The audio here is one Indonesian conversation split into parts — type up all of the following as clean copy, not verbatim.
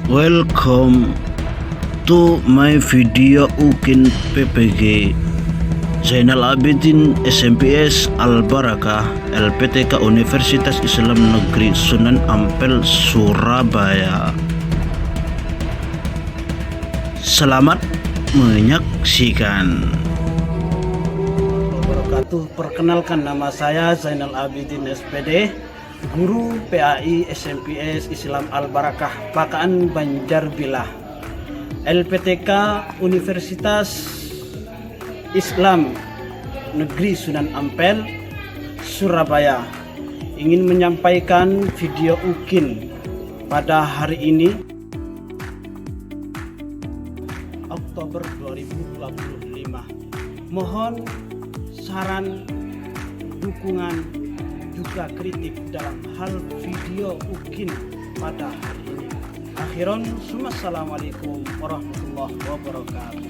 Welcome to my video Ukin PPG Zainal Abidin SMPS Al-Barakah LPTK Universitas Islam Negeri Sunan Ampel Surabaya. Selamat menyaksikan. Perkenalkan, nama saya Zainal Abidin SPD, Guru PAI SMPS Islam Al-Barakah Pakaan Banjarbilah, LPTK Universitas Islam Negeri Sunan Ampel Surabaya, ingin menyampaikan video Ukin pada hari ini Oktober 2025. Mohon saran, dukungan, juga kritik dalam hal video Ukin pada hari ini. Akhiron, assalamualaikum warahmatullahi wabarakatuh.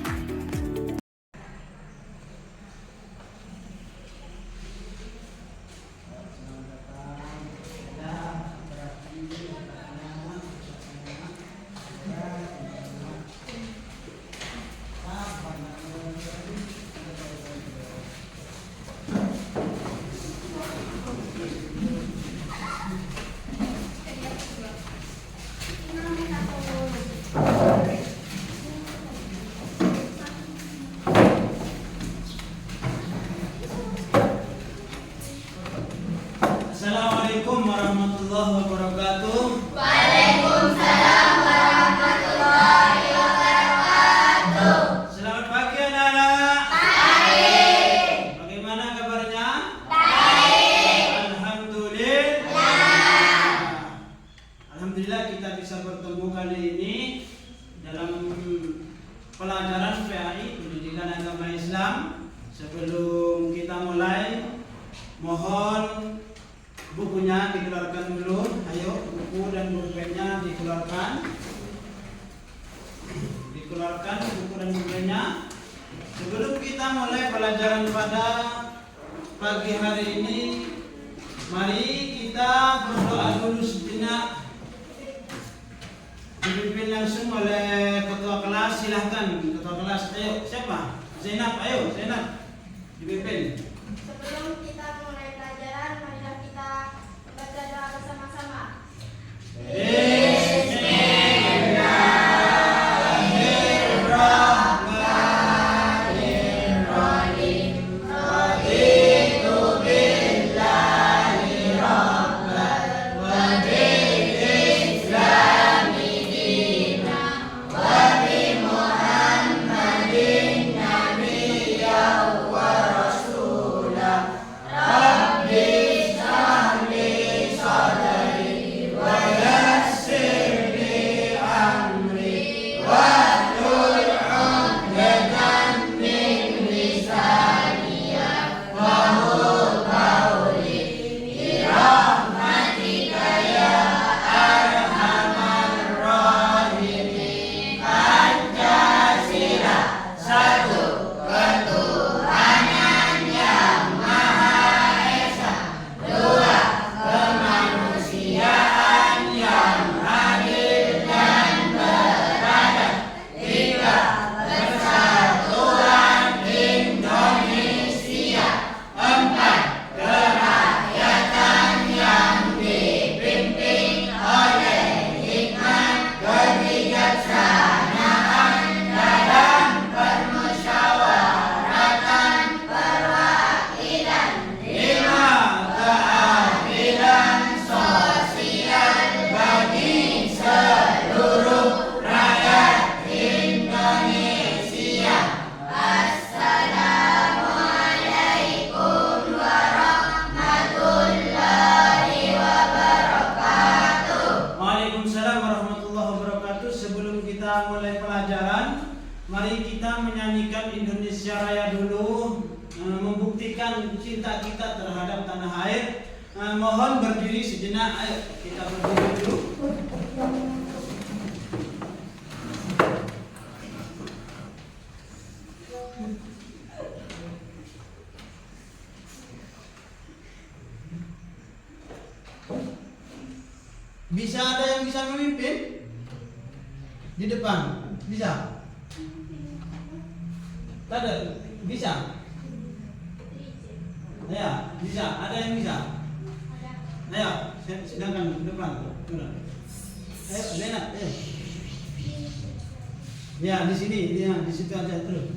Assalamualaikum warahmatullahi wabarakatuh. Waalaikumsalam warahmatullahi wabarakatuh. Selamat pagi anak-anak. Baik. Bagaimana kabarnya? Baik. Alhamdulillah kita bisa bertemu kali ini dalam pelajaran PAI Pendidikan Agama Islam. Sebelum kita mulai, mohon bukunya dikeluarkan dulu. Ayo, buku dan pulpennya dikeluarkan. Dikeluarkan buku dan pulpennya. Sebelum kita mulai pelajaran pada pagi hari ini, mari kita berdoa dulu sejenak. Dipimpin langsung oleh ketua kelas. Silahkan ketua kelas. Ayo, siapa? Zainab, ayo Zainab, dipimpin. Sebelum kita mulai pelajaran, marilah kita baca doa bersama-sama. Mari kita menyanyikan Indonesia Raya dulu, membuktikan cinta kita terhadap tanah air. Mohon berdiri sejenak. Ayo kita berdiri dulu. Bisa ada yang bisa memimpin? di depan. Bisa? Tak ada? Bisa? Ya, bisa. Ada yang bisa? Ayo, sedangkan di depan. Ayo, Lena, ayo. Ya, di sini, di situ aja terus.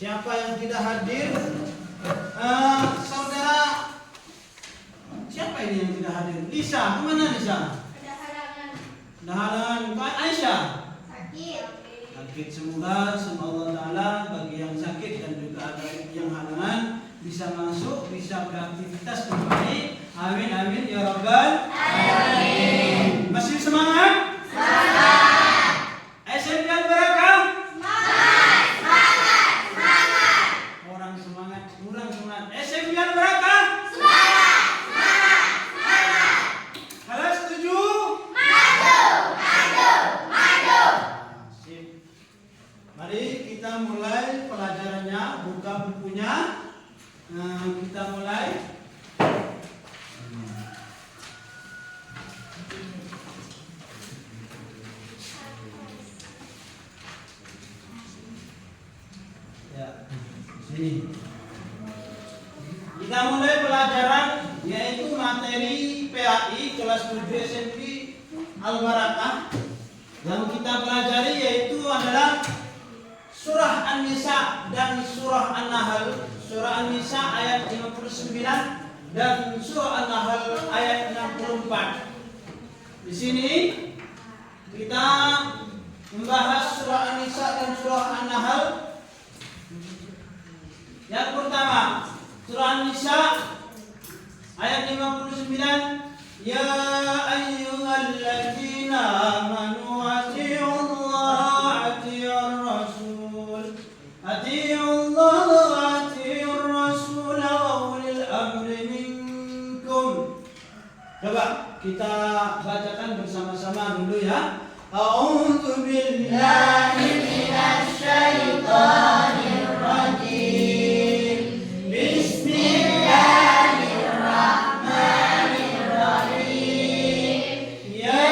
Siapa yang tidak hadir? Saudara, siapa ini yang tidak hadir? Lisa, kemana Lisa? Ada halangan. Ada halangan. Kak Aisyah? Sakit. Sakit. Semoga Allah Ta'ala bagi yang sakit dan juga ada yang halangan bisa masuk, bisa beraktivitas kembali. Amin, amin, ya Rabbal Alamin. Masih semangat? Semangat. SMP Al-Barakah? Semangat. SMP Al-Barakah? Semangat. Kalian setuju? Maju. Sip. Mari kita mulai pelajarannya. Buka bukunya. Kita mulai. Ya, sini. Kita mulai pelajaran yaitu materi PAI kelas 7 SMP Al-Barakah. Yang kita pelajari yaitu adalah surah An-Nisa dan surah An-Nahl. Surah An-Nisa ayat 59 dan surah An-Nahl ayat 64. Di sini kita membahas surah An-Nisa dan surah An-Nahl. Yang pertama, surah An-Nisa ayat 59, ya ayyuhalladzina amanu atiiullaha atiiur rasul wa ulil amri minkum. Coba kita bacakan bersama-sama dulu ya. A'udzu billahi minasy syaithanir rajim. Bismillahirrahmanirrahim. Ya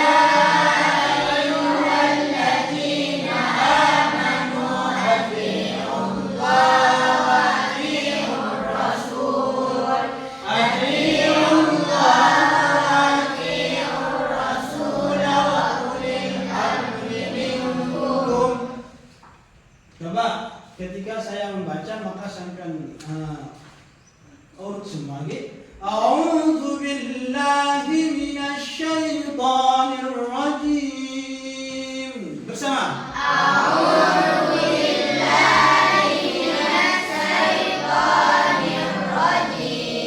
ayyuhalladzina amanu atiiullaha wa atiiur rasul Coba ketika saya membaca maka sampai urut semua gitu. A'udzu billahi minasy syaithanir rajim. Bersama. A'udzu billahi minasy syaithanir rajim.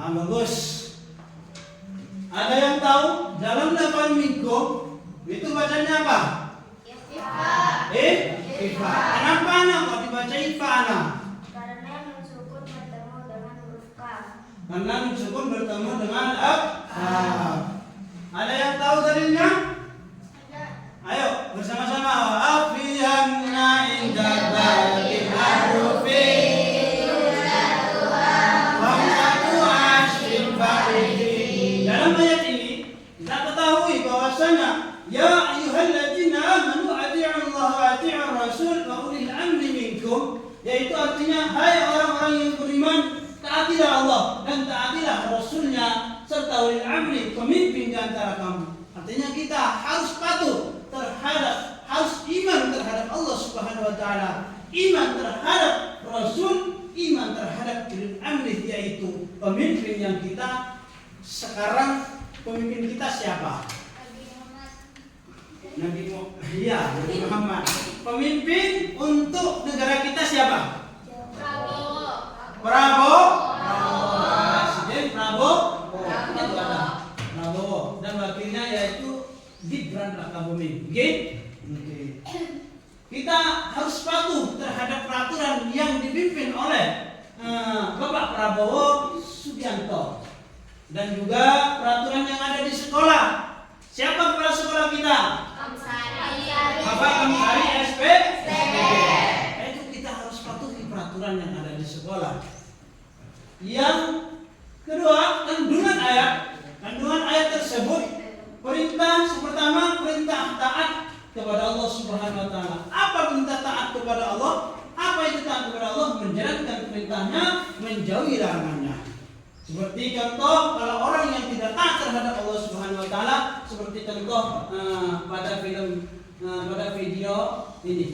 Bagus. Ada yang tahu dalam lafal minkum itu bacanya apa? Ifa. Kenapa anak kok dibaca ifa anak? Karena nun sukun bertemu dengan huruf kaf. Karena nun sukun bertemu dengan kaf. Ada yang tahu dalilnya? Ayo bersama-sama. Afiyanna inda batil harufi. Dalam ayat ini kita ketahui bahwasanya ya ayyuhalladzina amanu atti'ullaha wa atti'ur rasul wa ulil amri minkum, yaitu artinya hai orang-orang yang beriman, taatilah Allah dan taatilah Rasulnya serta ulil amri, pemimpin di antara kamu. Artinya kita harus patuh terhadap, harus iman terhadap Allah Subhanahu wa taala, iman terhadap Rasul, iman terhadap ulil amri, yaitu pemimpin yang kita sekarang. Pemimpin kita siapa? Nabi Muhammad. Pemimpin untuk negara kita siapa? Prabowo. Presiden Prabowo. Itu ada Prabowo dan wakilnya yaitu Gibran Rakabuming. Oke. Kita harus patuh terhadap peraturan yang dipimpin oleh Bapak Prabowo Subianto. Dan juga peraturan yang ada di sekolah. Siapa kepala sekolah kita? Bapak Kamsari SP. Itu kita harus patuhi peraturan yang ada di sekolah. Yang kedua, kandungan ayat tersebut, perintah pertama, perintah taat kepada Allah Subhanahu wa taala. Apa perintah taat kepada Allah? Apa itu taat kepada Allah? Menjalankan perintahnya, menjauhi larangannya. Seperti contoh kalau orang yang tidak taat terhadap Allah Subhanahu wa taala, seperti contoh pada video ini.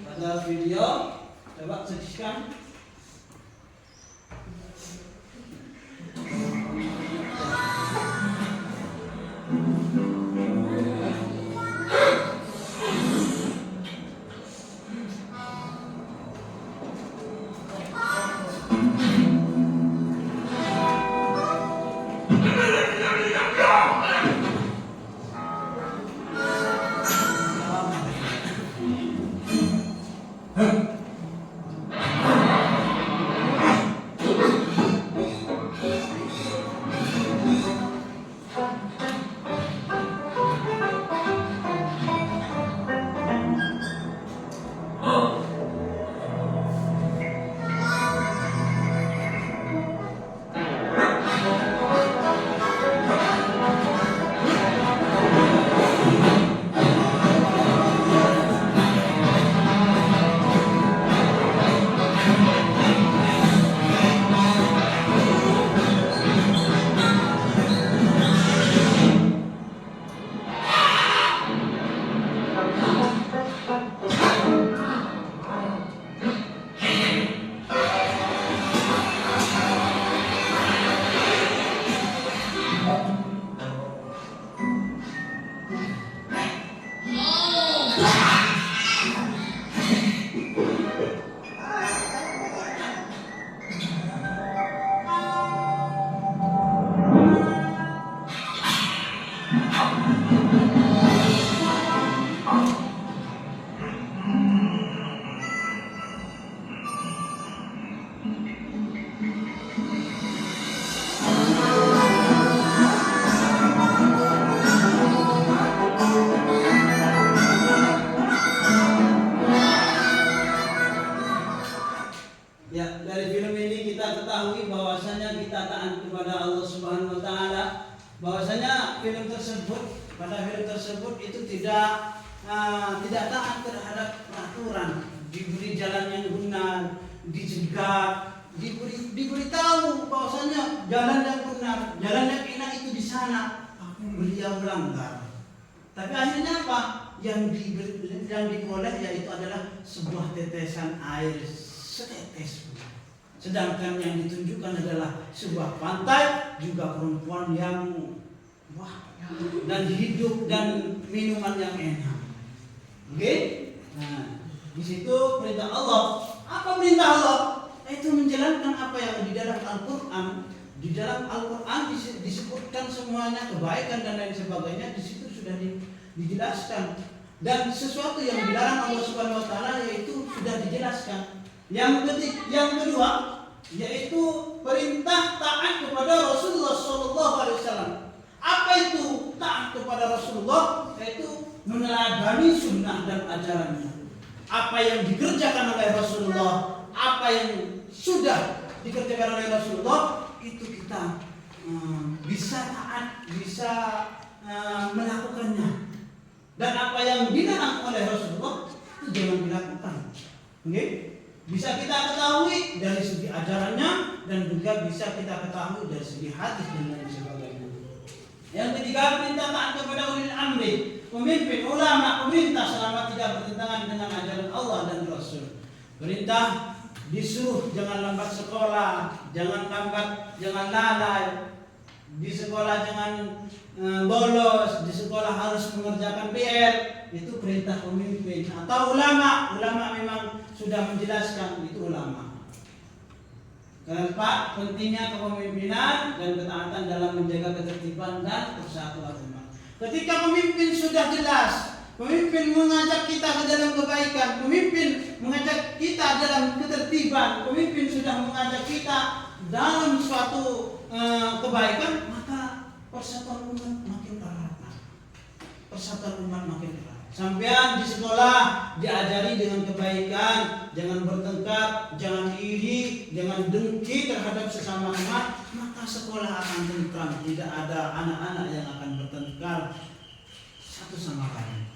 Pada video coba saksikan. Itu tidak taat terhadap peraturan, diberi jalan yang benar, dijegat, diberitahu bahwasanya jalan yang benar, jalan yang enak itu di sana, beliau melanggar. Tapi akhirnya apa? Yang diperoleh yaitu adalah sebuah tetesan air setetes. Sedangkan yang ditunjukkan adalah sebuah pantai, juga perempuan yang dan hidup dan minuman yang enak. Oke? Nah, di situ perintah Allah. Apa perintah Allah? Itu menjalankan apa yang di dalam Al-Qur'an Di dalam Al-Quran disebutkan semuanya, kebaikan dan lain sebagainya, di situ sudah dijelaskan. Dan sesuatu yang dilarang Allah Subhanahu wa taala yaitu sudah dijelaskan. Yang kedua yaitu perintah taat kepada Rasulullah sallallahu alaihi wasallam. Apa itu taat kepada Rasulullah? Yaitu meneladani sunnah dan ajarannya. Apa yang dikerjakan oleh Rasulullah, apa yang sudah dikerjakan oleh Rasulullah, itu kita bisa taat, bisa melakukannya. Dan apa yang dilarang oleh Rasulullah itu jangan dilakukan. Okay? Bisa kita ketahui dari segi ajarannya dan juga bisa kita ketahui dari segi hadis dan lain sebagainya. Yang ketiga, perintah taat kepada ulil amri, pemimpin, ulama, pemerintah selama tidak bertentangan dengan ajaran Allah dan Rasul. Perintah disuruh jangan lambat sekolah, jangan lalai. Di sekolah jangan bolos, di sekolah harus mengerjakan PR. Itu perintah pemimpin. Atau ulama memang sudah menjelaskan, itu ulama. Keempat, pentingnya kepemimpinan dan ketaatan dalam menjaga ketertiban dan persatuan umat. Ketika pemimpin sudah jelas, pemimpin mengajak kita ke dalam kebaikan, pemimpin mengajak kita dalam ketertiban, pemimpin sudah mengajak kita dalam suatu kebaikan, maka persatuan umat makin erat. Persatuan umat makin erat. Sampean di sekolah diajari dengan kebaikan, jangan bertengkar, jangan iri, jangan dengki terhadap sesama umat, maka sekolah akan tentram. Tidak ada anak-anak yang akan bertengkar satu sama lain.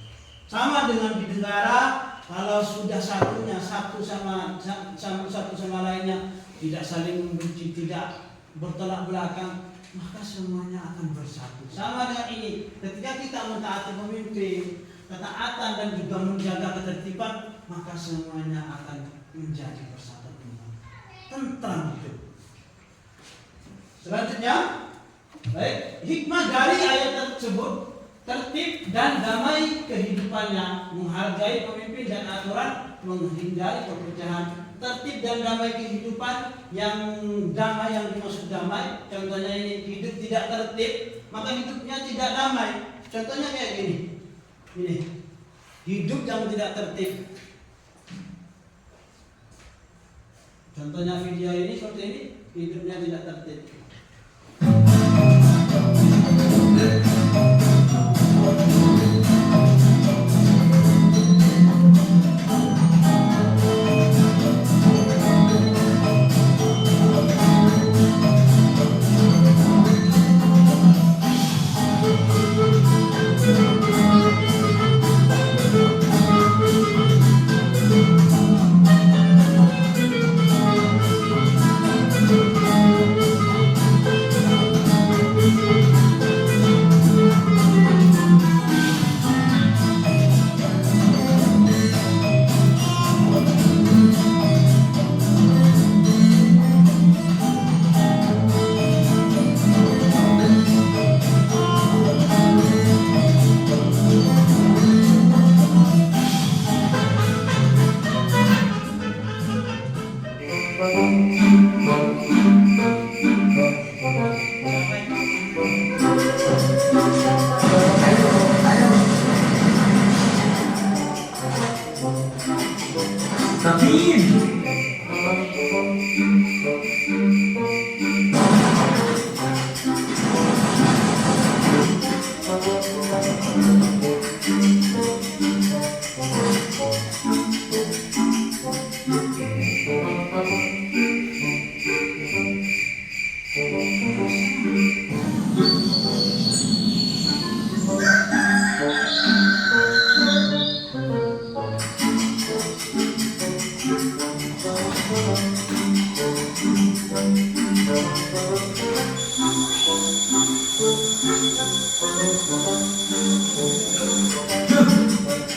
Sama dengan di negara, kalau sudah satu sama lainnya tidak saling membenci, tidak bertolak belakang, maka semuanya akan bersatu. Sama dengan ini, ketika kita mentaati pemimpin, ketaatan dan juga menjaga ketertiban, maka semuanya akan menjadi persatuan umat. Tentram hidup. Selanjutnya, baik, hikmah dari ayat tersebut, tertib dan damai kehidupannya, menghargai pemimpin dan aturan, menghindari perpecahan. Tertib dan damai kehidupan, yang damai yang dimaksud damai, contohnya ini hidup tidak tertib, maka hidupnya tidak damai. Contohnya kayak gini. Ini hidup yang tidak tertib. Contohnya video ini seperti ini, hidupnya tidak tertib.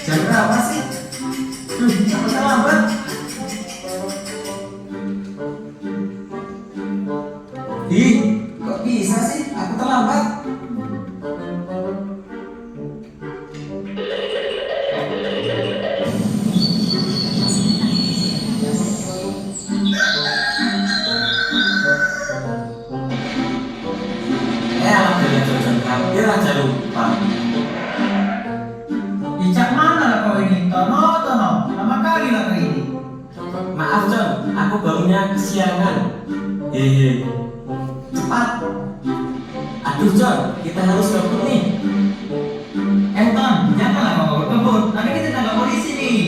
Jam berapa sih? Aku terlambat. Ih, kok bisa sih? Aku terlambat. aja lupa. Icak mana lah kau ini? Tono, lama kali lah kau ini. Maaf John, aku bangunnya kesiangan. Hehe. Cepat. Aduh John, kita harus kebut nih. Ton, janganlah kau kebut. Nanti kita tangkap polisi nih.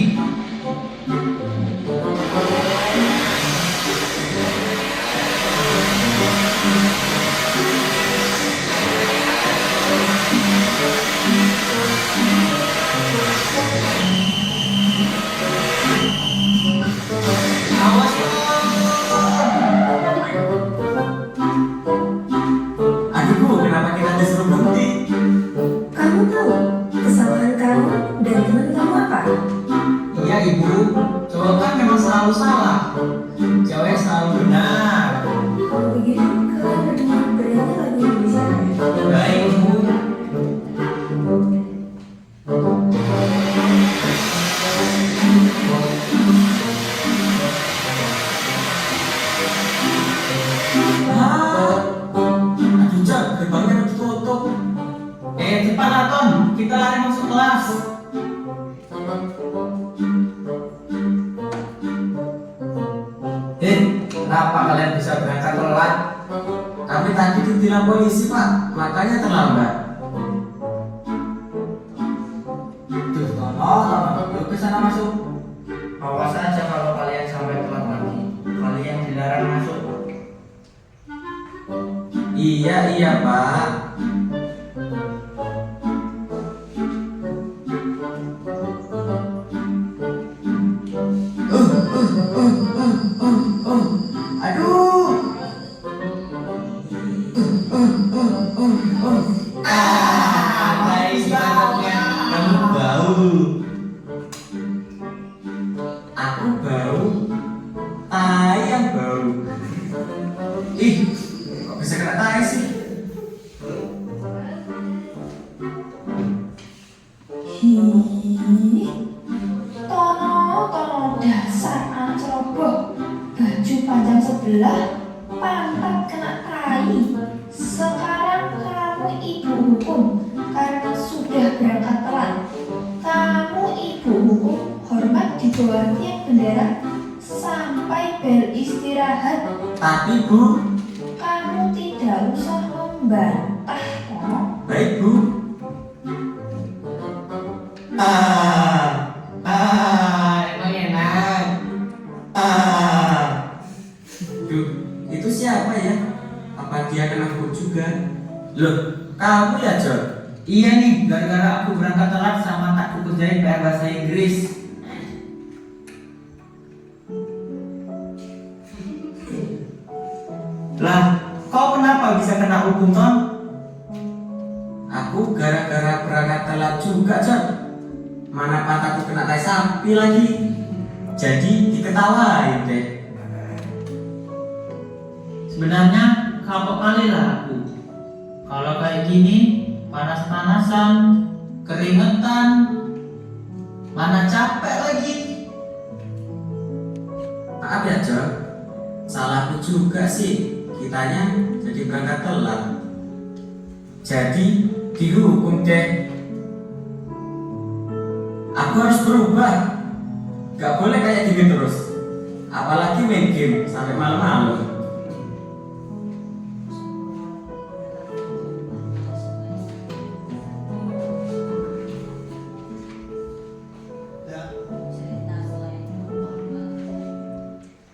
Awas Aduh Bu, kenapa kita disuruh berhenti? Kamu tahu kesalahan kamu dan teman kamu apa? Iya ibu, cowok kan memang selalu salah, cewek selalu benar. Kalau begitu, kalian berdua bernyanyi lagu Indonesia Raya. Baik ibu. Aduh John, gerbangnya udah tutup. Cepat Ton, kita lari masuk kelas. Kenapa kalian bisa berangkat telat? Kami tadi ditilang polisi Pak, makanya terlambat. Tuh, Tono, yuk ke sana masuk. Awas aja kalau kalian sampai telat lagi. Kalian dilarang masuk. Iya Pak. Aduh. Baik banget. Kamu bau. Aku bau. Tai yang bau. Ih, kok bisa kena tai sih? Hih, Tono, dasar anceroboh. Baju panjang sebelah, pantat kena tai. Sekarang kamu ibu hukum karena sudah berangkat telat. Kamu ibu hukum, hormat di bawah tiang bendera sampai bel istirahat. Tapi Bu, Kamu tidak usah membantah, Tono. baik Bu. Emang enak. Duh, itu siapa ya? Apa dia kena aku juga? Loh, kamu ya John? Iya nih, gara-gara aku berangkat telat sama tak aku kerjain PR bahasa Inggris. Lah, kau kenapa bisa kena hukum, Ton? Aku gara-gara berangkat telat juga John. Mana pantatku kena tai sapi lagi. Jadi diketawain deh. Sebenarnya kapok kali lah aku. Kalau kayak gini, panas-panasan, keringetan, mana capek lagi. Maaf ya John, salahku juga sih. Kitanya jadi berangkat telat. Jadi dihukum deh. Aku harus berubah. Gak boleh kayak gini terus. Apalagi main game sampai malam-malam.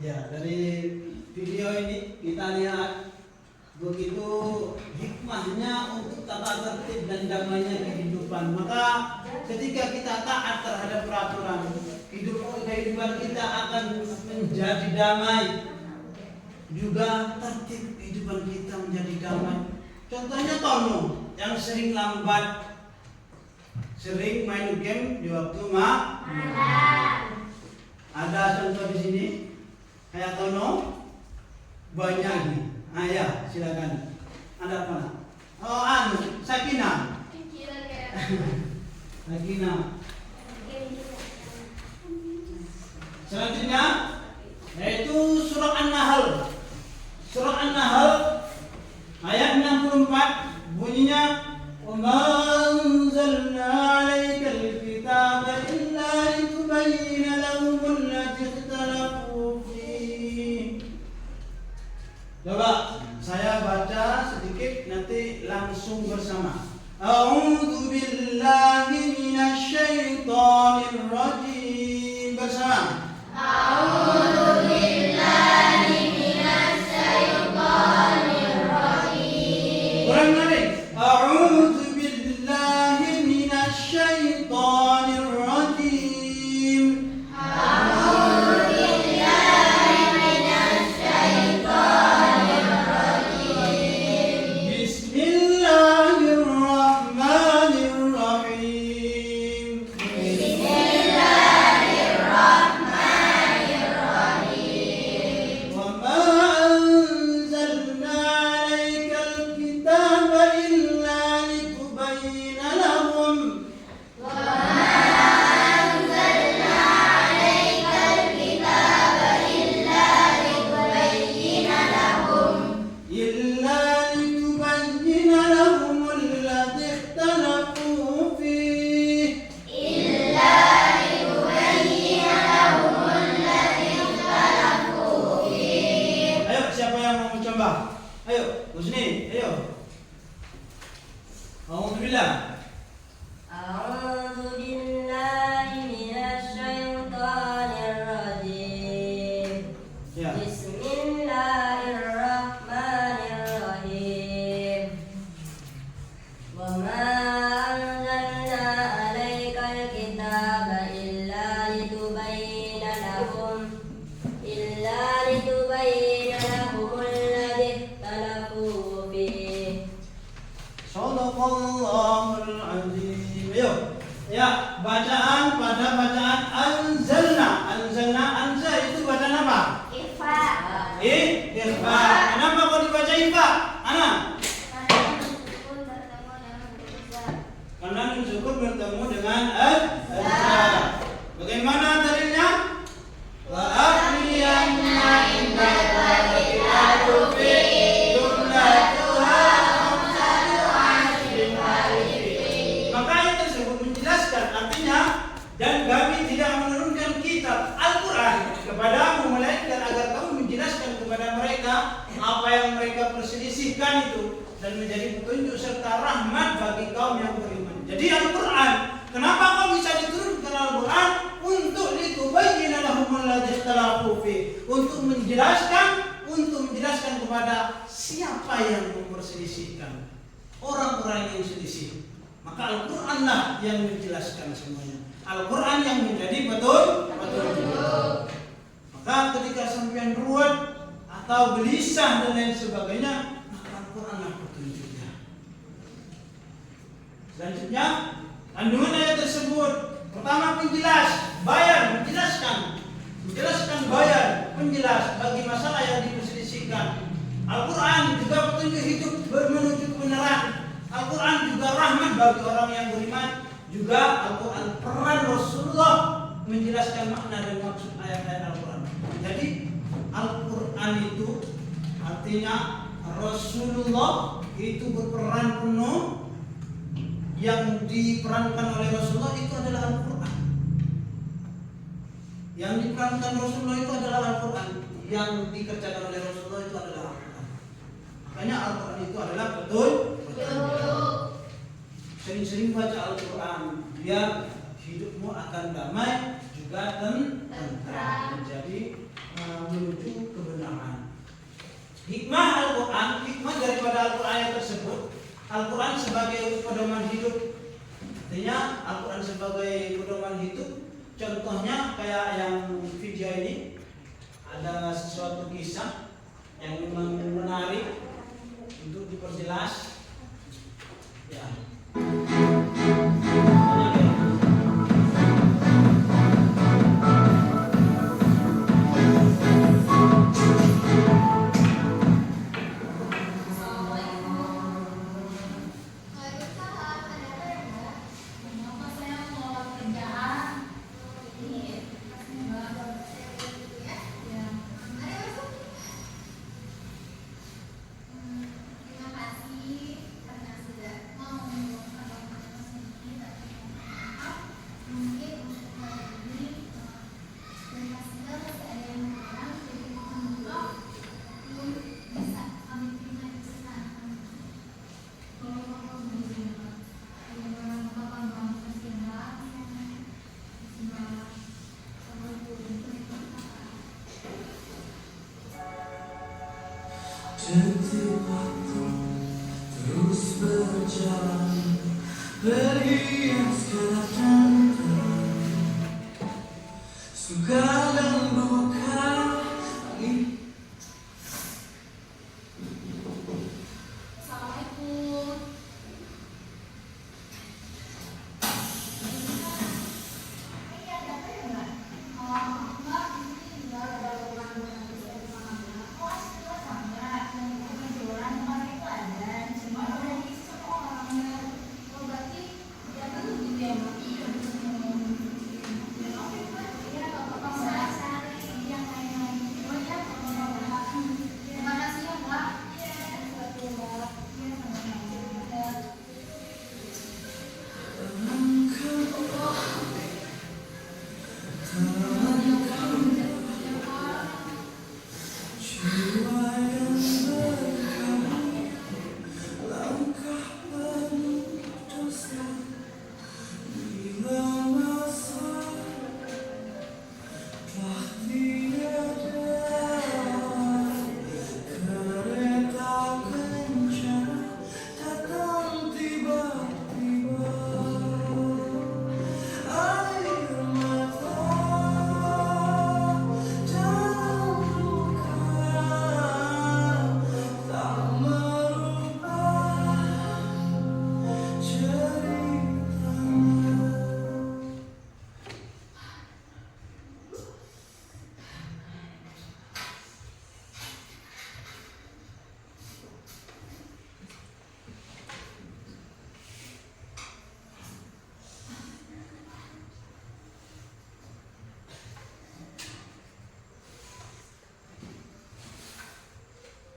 Ya, dari video ini kita lihat begitu hikmahnya untuk tata tertib dan damainya kehidupan. Maka ketika kita taat terhadap peraturan, kehidupan kita akan menjadi damai. Juga tertib kehidupan kita menjadi damai. Contohnya Tono yang sering lambat, sering main game di waktu ada contoh di sini. Kayak Tono banyak nih. Ya, silakan. Anda apa? Oh, Sakina. Sakina. Selanjutnya yaitu surah An-Nahl. Surah An-Nahl ayat 64 bunyinya, "Wa Coba saya baca sedikit nanti langsung bersama. A'udzu billahi minasyaitonir rajim. Bersama. A'udzu billahi minasyaitonir rajim. Ulang lagi. A'udzu billahi minasyaitonir rajim. A'udzu billahi minasyaitonir rajim. Bismillahirrahmanirrahim. Bismillahirrahmanirrahim. Wa ma anzalna 'alaikal kitaba illa litubayyana lahum Wa ma anzalna 'alaikal kitaba illa litubayyina lahum alladzi ikhtalafu fihi. illa litubayyina lahum alladzi ikhtalafu fihi. Ayo, siapa yang mau mencoba? Ayo, Husni, ayo. Alhamdulillah. أعوذ بالله من الشيطان الرجيم Ya. بسم الله الرحمن الرحيم وما أنزلنا عليك الكتاب إلا لتبين لهم الذي اختلفوا فيه Shadaqallahul azim. Ayo. Ya, bacaan pada bacaan anzalna. Anza itu bacaan apa? Ifa. Ikhfa. Kenapa kok dibaca ikhfa? Ana? Karena nun sukun bertemu dengan al-za. Bagaimana dalilnya? Wa akhliyanna indaka kitabu fi jumlatuha khamsatu ashrin harifin. Maka ayat tersebut menjelaskan artinya, dan kami tidak menurunkan kitab Al-Quran kepadamu melainkan agar kamu menjelaskan kepada mereka apa yang mereka perselisihkan itu, dan menjadi petunjuk serta rahmat bagi kaum yang beriman. Jadi Al-Quran, kenapa kau bisa diturunkan Al-Quran? Untuk litubayyina lahum alladzi ikhtalafu fi, untuk menjelaskan kepada siapa yang memperselisihkan, orang-orang yang selisih. Maka Al-Quranlah yang menjelaskan semuanya. Al-Quran yang menjadi petunjuk. Maka ketika sampean ruwet atau gelisah dan lain sebagainya, maka Al-Quranlah petunjuknya. Selanjutnya, kandungan ayat tersebut pertama menjelaskan bayan, penjelas bagi masalah yang diperselisihkan. Al-Quran juga petunjuk hidup menuju kebenaran. Al-Quran juga rahmat bagi orang yang beriman. Juga Al-Quran peran Rasulullah menjelaskan makna dan maksud ayat-ayat Al-Quran. Jadi Al-Quran itu artinya Rasulullah itu berperan penuh. Yang diperankan oleh Rasulullah itu adalah Al-Quran. Yang diperankan Rasulullah itu adalah Al-Quran. Yang dikerjakan oleh Rasulullah itu adalah Al-Quran. Makanya Al-Quran itu adalah betul. Sering-sering baca Al-Quran biar hidupmu akan damai, juga tentram, menjadi menuju kebenaran. Hikmah Al-Quran, hikmah daripada Al-Quran tersebut, Al-Quran sebagai pedoman hidup. Artinya Al-Quran sebagai pedoman hidup. Contohnya kayak yang video ini, ada sesuatu kisah yang memang menarik untuk diperjelas. Ya. Terima kasih karena sudah mau Detik waktu terus berjalan, berhias gelap dan terang, suka dan duka. Assalamualaikum.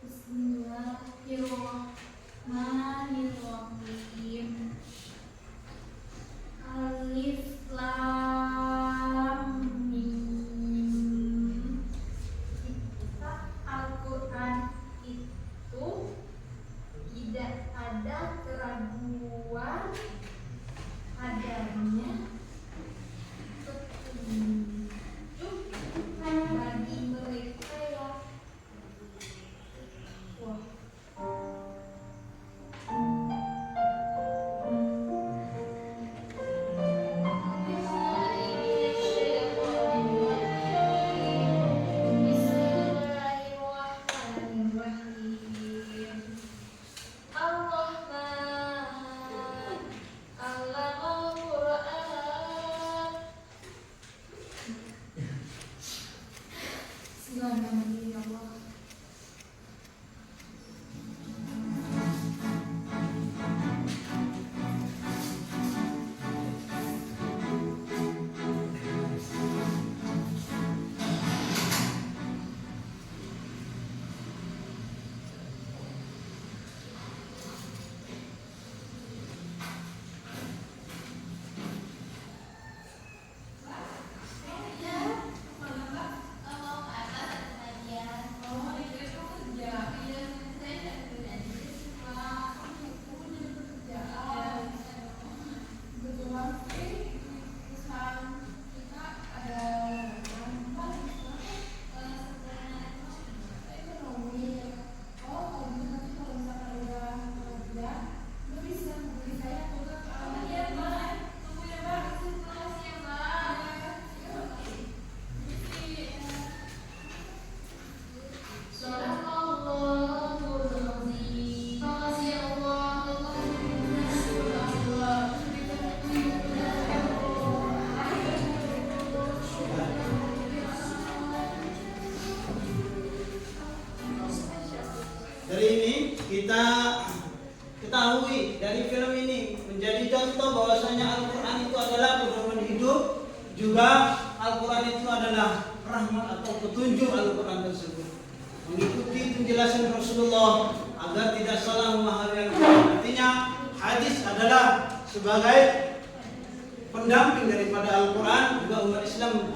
Bismillahirrahmanirrahim. Alif Lam Mim. Al-Quran itu tidak ada keraguan adanya petunjuk bagi mereka yang Bismillahirrahmanirrahim. Ar-Rahman, Allamal Quran. Bismillahirrahmanirrahim. Dari ini kita ketahui dari film ini menjadi contoh bahwasanya Al-Quran itu adalah pedoman hidup, juga Al-Quran itu adalah rahmat atau petunjuk Al-Quran tersebut. Mengikuti penjelasan Rasulullah agar tidak salah memahami Al-Quran. Artinya hadis adalah sebagai pendamping daripada Al-Quran, juga umat Islam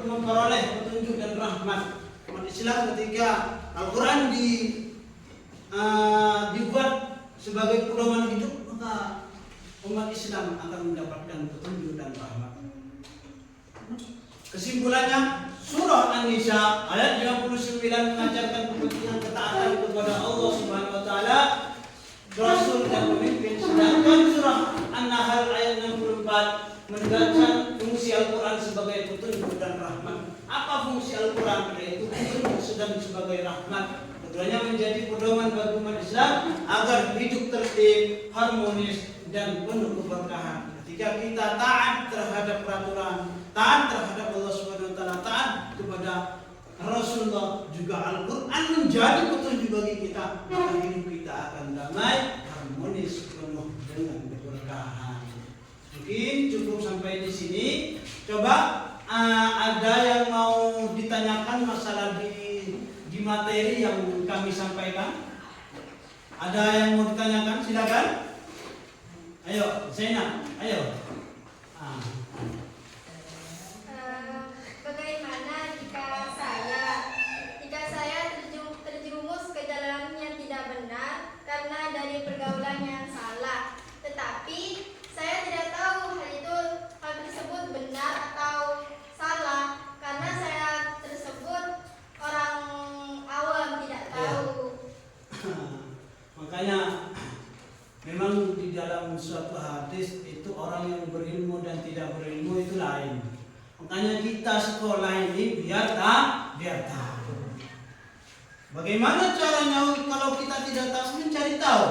memperoleh petunjuk dan rahmat. Umat Islam ketika Al-Quran dibuat sebagai pedoman hidup, maka umat Islam akan mendapatkan petunjuk dan rahmat. Kesimpulannya, surah An-Nisa ayat 59 mengajarkan kepentingan ketaatan kepada Allah Subhanahu wa taala, Rasul dan pemimpin. Sedangkan surah An-Nahl ayat 64 menegaskan fungsi Al-Quran sebagai petunjuk dan rahmat. Apa fungsi Al-Quran? Yaitu petunjuk sedang sebagai rahmat. Keduanya menjadi pedoman bagi umat Islam agar hidup tertib, harmonis, dan penuh keberkahan. Ketika kita taat terhadap peraturan, taat terhadap Allah Subhanahu wa taala, taat kepada Rasulullah, juga Al-Quran menjadi petunjuk bagi kita, maka hidup kita akan damai, harmonis, penuh dengan keberkahan. Mungkin cukup sampai di sini. Coba ada yang mau ditanyakan masalah di materi yang kami sampaikan? Ada yang mau ditanyakan? Silakan. Ayo, Zainab, ayo. Bagaimana jika saya terjerumus ke jalan yang tidak benar karena dari pergaulan yang salah, tetapi saya tidak tahu hal tersebut benar atau salah karena saya tersebut orang awam, tidak tahu. Makanya memang di dalam suatu hadis itu orang yang berilmu dan tidak berilmu itu lain. Makanya kita sekolah ini biar tahu. Bagaimana caranya kalau kita tidak tahu? Mencari tahu.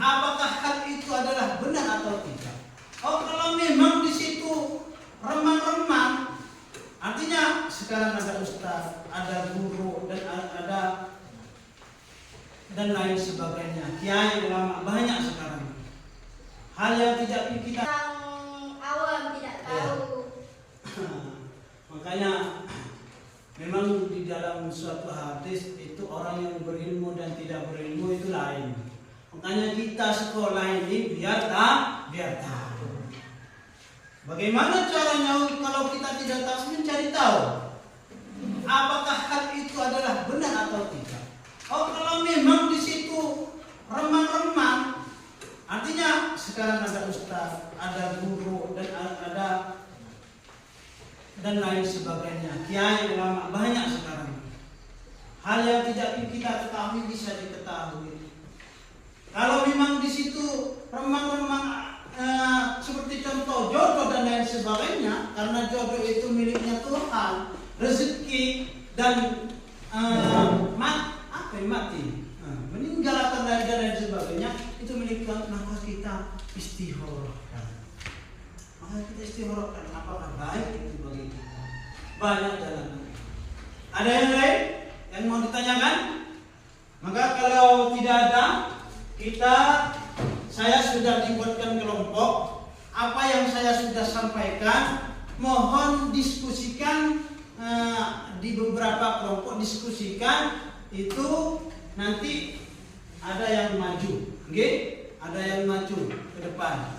Apakah hal itu adalah benar atau tidak? Oh, kalau memang di situ remang-remang, artinya sekarang ada ustaz, ada guru, dan ada dan lain sebagainya, kiai, ulama, banyak sekarang. Hal yang tidak kita Orang awam tidak tahu. Makanya memang di dalam suatu hadis itu orang yang berilmu dan tidak berilmu itu lain. Makanya kita sekolah ini biar tahu. Bagaimana caranya kalau kita tidak tahu? Mencari tahu. Apakah hal itu adalah benar atau tidak? Oh, kalau memang di situ remang-remang, artinya sekarang ada ustaz, ada guru, dan ada dan lain sebagainya, kiai, ulama, banyak sekarang. Hal yang tidak kita ketahui bisa diketahui. Kalau memang di situ remang-remang seperti contoh jodoh dan lain sebagainya, karena jodoh itu miliknya Tuhan, rezeki dan mati, meninggal atau dan lain sebagainya itu milik Tuhan, maka kita istikharahkan. Apakah baik itu bagi kita? Banyak jalan. Ada yang lain yang mau ditanyakan? Maka kalau tidak ada, saya sudah dibuatkan kelompok. Apa yang saya sudah sampaikan, mohon diskusikan di beberapa kelompok, diskusikan itu nanti ada yang maju, okay? Ada yang maju ke depan.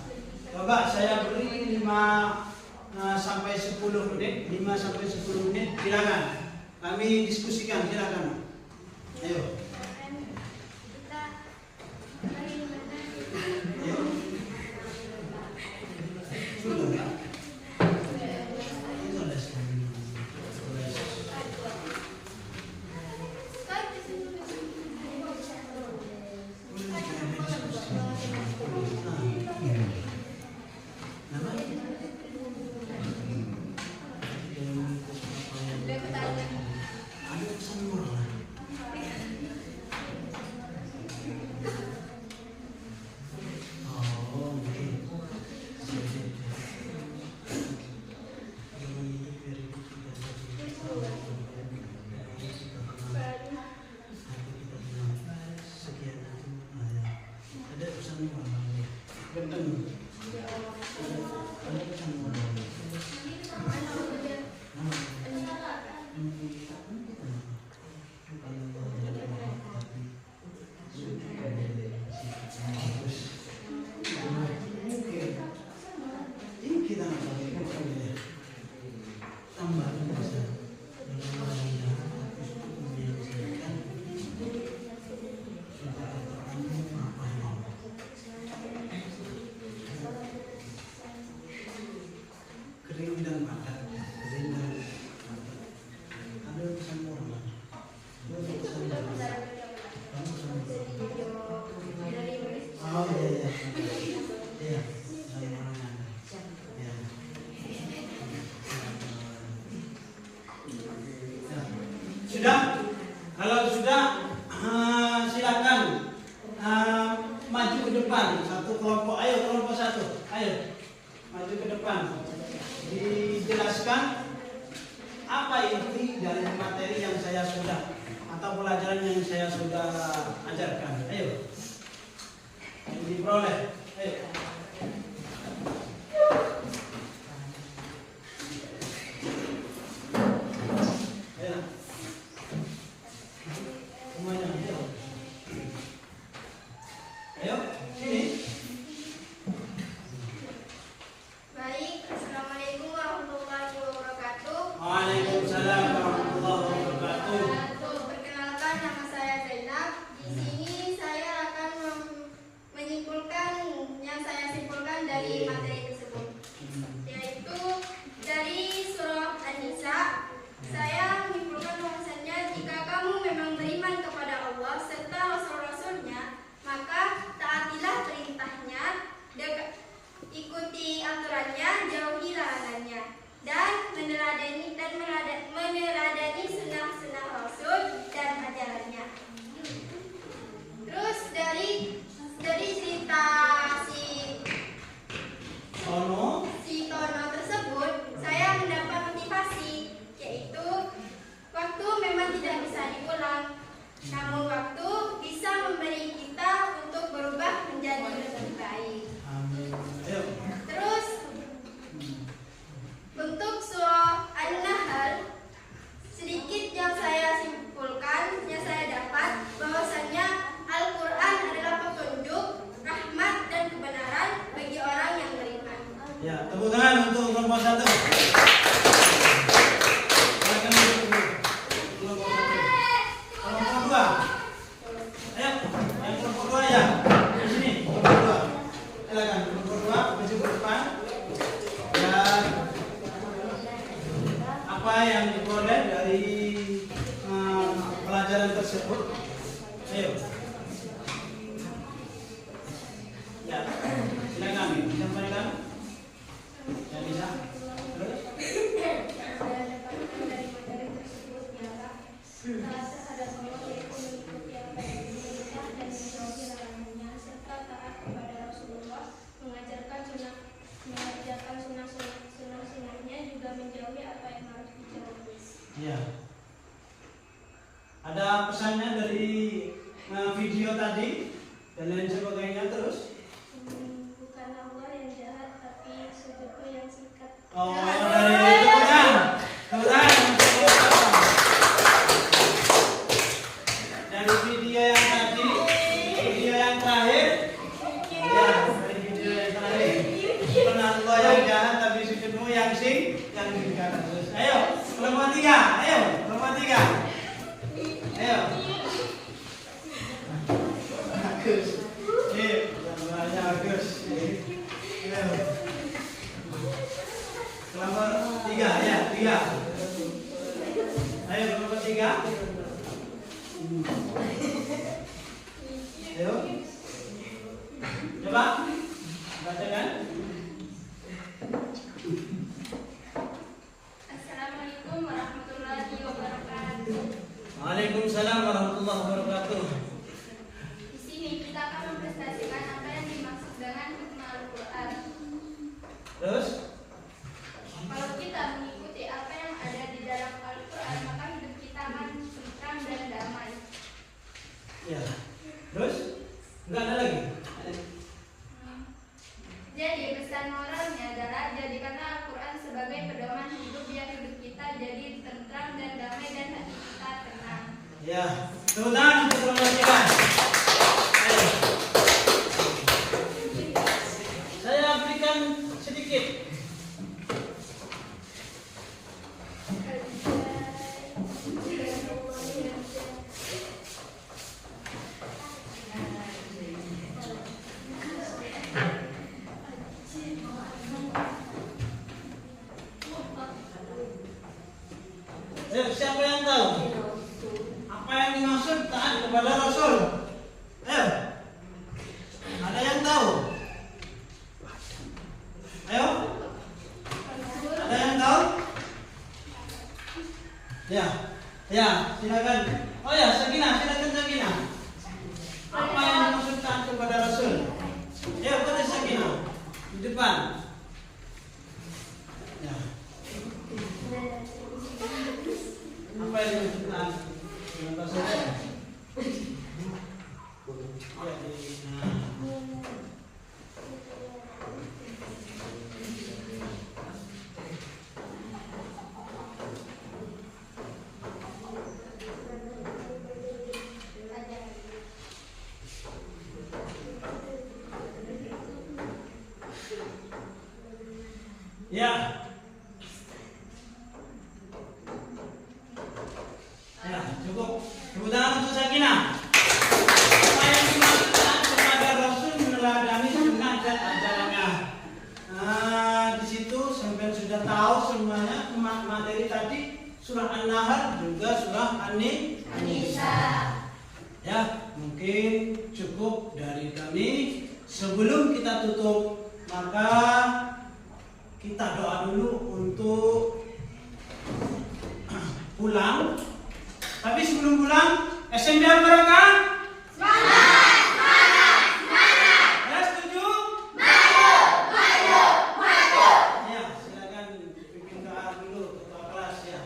Coba saya beri 5 sampai 10 menit, silakan. Kami diskusikan, silakan. Ayo. Sudah ya? Ayo, maju ke depan. Dijelaskan apa inti dari materi yang saya sudah atau pelajaran yang saya sudah ajarkan. Ayo, diperoleh. Ayo. Ayo. Semuanya. Ayo. Ayo, sini. Baik, Assalamualaikum warahmatullahi wabarakatuh. Waalaikumsalam warahmatullahi wabarakatuh. Perkenalkan, nama saya Zainab. Di sini saya akan menyimpulkan yang saya simpulkan dari materi tersebut, yaitu dari surah An-Nisa. Saya menyimpulkan bahwasannya jika kamu memang beriman kepada Allah serta Rasul-Rasulnya, maka taatilah perintahnya, ikuti aturannya, jauhi larangannya, dan meneladani sunnah-sunnah Rasul dan ajarannya. Terus dari cerita si Tono tersebut, saya mendapat motivasi, yaitu waktu memang tidak bisa diulang, namun waktu bisa memberi kita untuk berubah menjadi lebih baik. Amin. Ayo. Terus untuk surah An-Nahl, sedikit yang saya simpulkan, yang saya dapat, bahwasannya Al-Quran adalah petunjuk, rahmat dan kebenaran bagi orang yang beriman. Ya, tepuk tangan untuk kelompok 1. Silakan duduk dulu. Kelompok 1. Kelompok 2. Ayo, yang kelompok 2 ya. Di sini, kelompok 2. Silakan kelompok 2 maju ke depan. Dan apa yang diperoleh dari pelajaran tersebut? Ayo. Ya, silakan disampaikan. Ya, bisa. Terus? Saya dapatkan dari materi tersebut ialah taat terhadap Allah, yaitu mengikuti apa yang diperintah dan menjauhi larangannya, serta taat kepada Rasulullah, mengajarkan sunnah-sunnahnya, juga menjauhi apa yang harus dijauhi. Ya. Ada pesannya dari video tadi dan lain sebagainya terus? Bukan Allah yang jahat, tapi sudutku yang sikat. Oh, dari teman. Dari video yang tadi, video yang terakhir. Ya, dari video yang terakhir. Bukan Allah yang jahat, tapi sudutmu yang sikat terus. Ayo, kelompok 3. Ayo, kelompok 3. Ayo. Bagus. Gambarnya bagus. Ayo. Kelompok 3 ya, 3. Ayo kelompok 3. Ayo. Coba. Bacakan. Assalamualaikum warahmatullahi wabarakatuh. Waalaikumsalam warahmatullahi wabarakatuh. Di sini kita akan mempresentasikan apa yang dimaksud dengan hikmah Al-Quran. Terus? Kalau kita mengikuti apa yang ada di dalam Al-Quran, maka hidup kita akan tentram dan damai. Ya. Terus? Enggak ada lagi. Jadi pesan moralnya adalah jadikanlah Al-Quran sebagai pedoman hidup biar hidup kita jadi tentram dan damai dan hati kita tenang. Ya. Tepuk tangan untuk kelompok 3. Ayo. Saya berikan sedikit. Siapa yang tahu apa yang dimaksud taat kepada Rasul? Ayo, ada yang tahu? Ayo, ada yang tahu? Ya, silakan. Oh ya, Sakinah, silakan Sakinah. Apa yang dimaksud taat kepada Rasul? Ayo, pada Sakinah di depan. Ya. Ya, cukup. Tepuk tangan untuk Sakinah. Apa yang dimaksudkan kepada Rasul meneladani sunnah dan ajarannya. Nah, di situ sampai sudah tahu semuanya materi tadi surah An-Nahl juga surah An-Nisa. Ya, mungkin cukup dari kami. Sebelum kita tutup, maka kita doa dulu untuk pulang. Tapi sebelum pulang, SMB Al-Barakah? Semangat! Ya, setuju? Ya, silakan bikin doa dulu ketua kelas ya.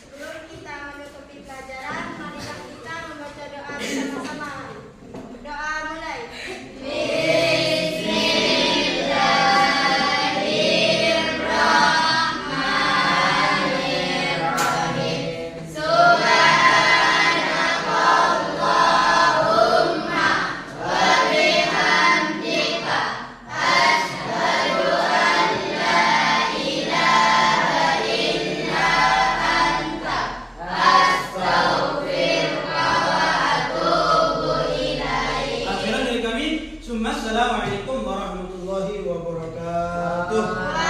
Sebelum kita menutupi pelajaran, marilah kita membaca doa bersama-sama. Doa mulai. Akhiran dari kami, Assalamualaikum warahmatullahi wabarakatuh.